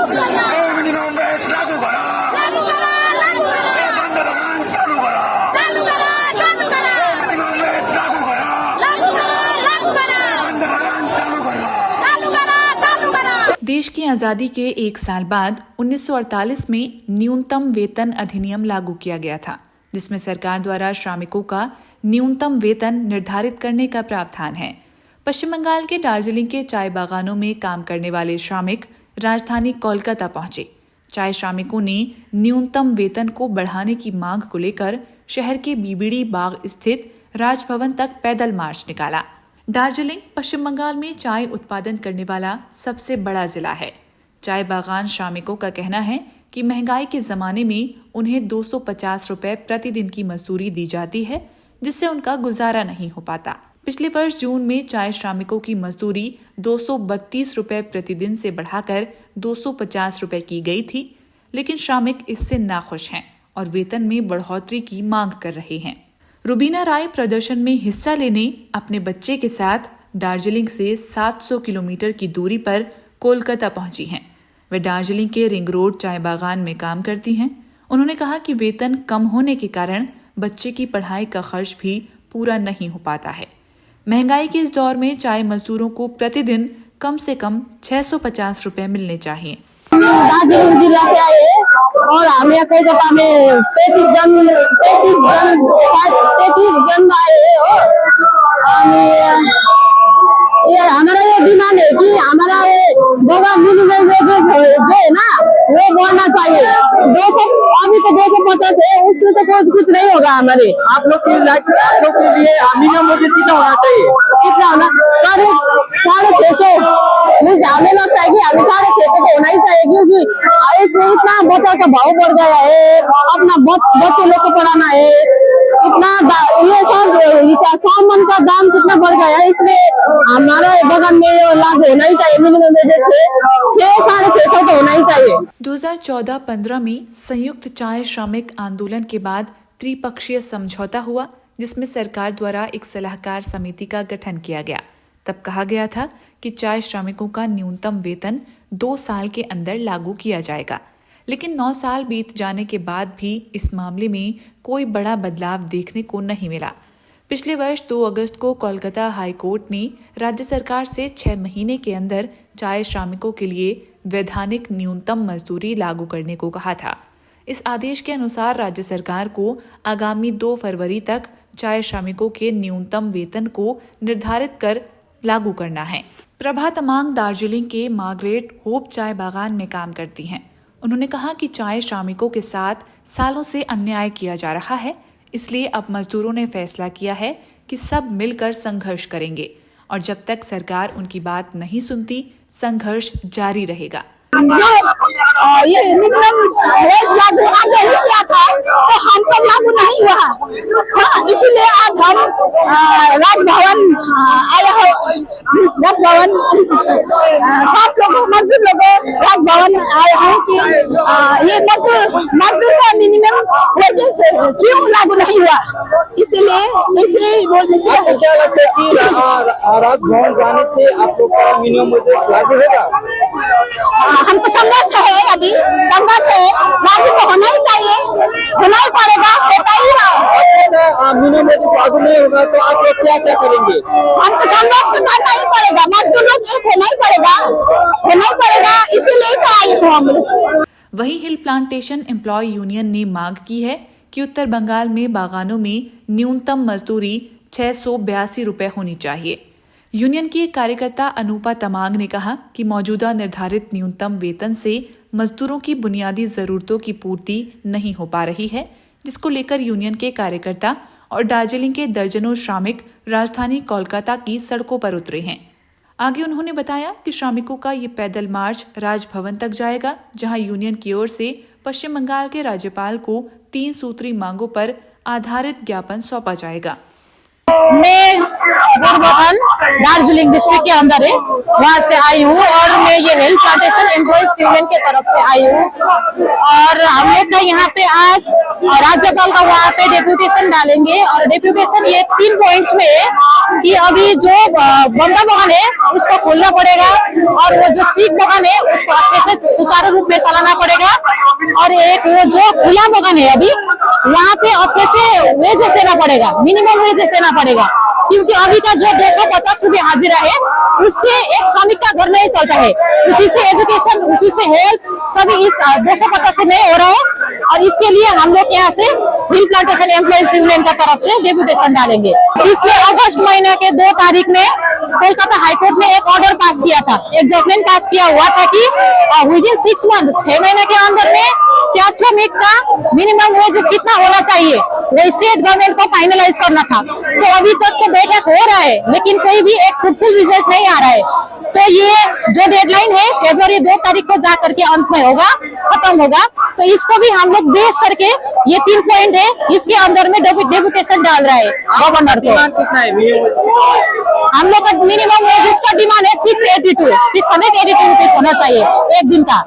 Minimum wage लागू करा, लागू करा, लागू करा, आंदोलन चालू करा, चालू करा, चालू करा, मिनिमम वेज लागू करा, लागू करा, लागू करा, आंदोलन चालू करा, चालू करा, चालू करा। देश की आजादी के एक साल बाद 1948 में न्यूनतम वेतन अधिनियम लागू किया गया था, जिसमें सरकार द्वारा श्रमिकों का न्यूनतम वेतन निर्धारित करने का प्रावधान है। पश्चिम बंगाल के दार्जिलिंग के चाय बागानों में काम करने वाले श्रमिक राजधानी कोलकाता पहुंचे। चाय श्रमिकों ने न्यूनतम वेतन को बढ़ाने की मांग को लेकर शहर के बीबीडी बाग स्थित राजभवन तक पैदल मार्च निकाला। दार्जिलिंग पश्चिम बंगाल में चाय उत्पादन करने वाला सबसे बड़ा जिला है। चाय बागान श्रमिकों का कहना है कि महंगाई के जमाने में उन्हें 250 रुपए प्रतिदिन की मजदूरी दी जाती है, जिससे उनका गुजारा नहीं हो पाता। पिछले वर्ष जून में चाय श्रमिकों की मजदूरी 232 रुपए प्रतिदिन से बढ़ाकर 250 रुपए की गई थी, लेकिन श्रमिक इससे नाखुश हैं और वेतन में बढ़ोतरी की मांग कर रहे हैं। रुबीना राय प्रदर्शन में हिस्सा लेने अपने बच्चे के साथ दार्जिलिंग से 700 किलोमीटर की दूरी पर कोलकाता पहुंची हैं। वे दार्जिलिंग के रिंग रोड चाय बागान में काम करती हैं। उन्होंने कहा कि वेतन कम होने के कारण बच्चे की पढ़ाई का खर्च भी पूरा नहीं हो पाता है। महंगाई के इस दौर में चाय मजदूरों को प्रतिदिन कम से कम 650 रुपए मिलने चाहिए। दार्जिलिंग जिला से आए और हम यहाँ कोलकाता में 33 जन आए और ये हमारा ये डिमांड है कि हमारा ये बगैर मिनिमम वेजेस जो है ना वो बढ़ना चाहिए। 200 अभी तो 250 है, उससे तो कुछ नहीं होगा हमारे। आप लोग के लिए मिनिमम वेजेस कितना होना चाहिए? कितना होना करीब 650। मुझे हमें लगता है कि हमें 650 तो होना ही चाहिए, क्योंकि इतना बच्चा का भाव बढ़ गया है, अपना बच्चे लोग को पढ़ाना है, इतना ये सब सामान का दाम कितना बढ़ गया है, इसलिए हमारे बगल में लागू होना ही चाहिए। मिनिमम वेजेस 600-650 तो होना ही चाहिए। 2014-15 में संयुक्त चाय श्रमिक आंदोलन के बाद त्रिपक्षीय समझौता हुआ, जिसमें सरकार द्वारा एक सलाहकार समिति का गठन किया गया। तब कहा गया था कि चाय श्रमिकों का न्यूनतम वेतन 2 साल के अंदर लागू किया जाएगा, लेकिन 9 साल बीत जाने के बाद भी इस मामले में कोई बड़ा बदलाव देखने को नहीं मिला। पिछले वर्ष 2 अगस्त को कोलकाता हाई कोर्ट ने राज्य सरकार से 6 महीने के अंदर चाय श्रमिकों के लिए वैधानिक न्यूनतम मजदूरी लागू करने को कहा था। इस आदेश के अनुसार राज्य सरकार को आगामी 2 फरवरी तक चाय श्रमिकों के न्यूनतम वेतन को निर्धारित कर लागू करना है। प्रभा तमांग दार्जिलिंग के मार्गरेट होप चाय बागान में काम करती हैं। उन्होंने कहा कि चाय श्रमिकों के साथ सालों से अन्याय किया जा रहा है, इसलिए अब मजदूरों ने फैसला किया है कि सब मिलकर संघर्ष करेंगे और जब तक सरकार उनकी बात नहीं सुनती, संघर्ष जारी रहेगा। ये मिनिमम वेज लागू आगे ही किया था, तो हम पर लागू नहीं हुआ। हाँ, इसीलिए आज हम राजभवन आए हो। राजभवन सब लोगों मजदूर लोगों राजभवन आए हो कि ये मजदूर का मिनिमम वेजेस क्यों लागू नहीं हुआ, इसीलिए इसे बोलने से क्या लगता है कि राजभवन जाने से आप लोग का मिनिमम वेजेस लागू होगा? हम तो संघर्ष है, अभी संघर्ष है, लागू तो होना ही चाहिए, होना ही पड़ेगा, होता ही है। मिनिमम वेजेस लागू नहीं होगा तो आप लोग क्या करेंगे? हम तो संघर्ष करना ही पड़ेगा, मजदूर लोग एक होना ही पड़ेगा, इसीलिए तो आई हूँ हम लोग। वही हिल प्लांटेशन एम्प्लॉय यूनियन ने मांग की है कि उत्तर बंगाल में बागानों में न्यूनतम मजदूरी 682 रुपए होनी चाहिए। यूनियन की एक कार्यकर्ता अनूपा तमांग ने कहा कि मौजूदा निर्धारित न्यूनतम वेतन से मजदूरों की बुनियादी जरूरतों की पूर्ति नहीं हो पा रही है, जिसको लेकर यूनियन के कार्यकर्ता और दार्जिलिंग के दर्जनों श्रमिक राजधानी कोलकाता की सड़कों पर उतरे हैं। आगे उन्होंने बताया कि श्रमिकों का ये पैदल मार्च राजभवन तक जाएगा, जहां यूनियन की ओर से पश्चिम बंगाल के राज्यपाल को 3 सूत्री मांगों पर आधारित ज्ञापन सौंपा जाएगा। मैं गोरबथान दार्जिलिंग डिस्ट्रिक्ट के अंदर है, वहाँ से आई हूँ और मैं ये हेल्थ प्लांटेशन एम्प्लॉइज यूनियन के तरफ से आई हूँ। और हम लोग का यहाँ पे आज राज्यपाल का वहाँ पे डेप्यूटेशन डालेंगे और डेप्यूटेशन ये 3 पॉइंट्स में है कि अभी जो बंदा बगान है उसको खोलना पड़ेगा और वो जो सीख बगान है उसको अच्छे से सुचारू रूप में चलाना पड़ेगा और एक वो जो खुला बगान है अभी वहाँ पे अच्छे से वेजेस देना पड़ेगा, मिनिमम वेजेस देना पड़ेगा, क्योंकि अभी का जो 250 रुपये हाजिरा है उससे एक श्रमिक का घर नहीं चलता है, उसी से एजुकेशन, उसी से हेल्थ सभी इस 250 से नहीं हो रहा है। और इसके लिए हम लोग यहाँ से हिल प्लांटेशन एम्प्लॉइज यूनियन की तरफ से डेप्यूटेशन डालेंगे। इसलिए अगस्त महीने के 2 तारीख में कोलकाता हाईकोर्ट ने एक ऑर्डर पास किया था, एक जजमेंट पास किया हुआ था कि विद इन 6 मंथ 6 महीने के अंदर में क्या श्रमिक का मिनिमम वेजेस कितना होना चाहिए वो स्टेट गवर्नमेंट को फाइनलाइज करना था। तो अभी तक तो बैठक हो रहा है लेकिन कोई भी एक फ्रूटफुल रिजल्ट नहीं आ रहा है। तो ये जो डेडलाइन है फरवरी 2 तारीख को जा करके अंत में होगा, खत्म होगा। तो इसको भी हम लोग बेस करके ये 3 पॉइंट है इसके अंदर में डेप्यूटेशन डाल रहा है गवर्नर को। कितना है हम लोग का मिनिमम वेजेस का डिमांड है 682 रुपीज होना चाहिए एक दिन का।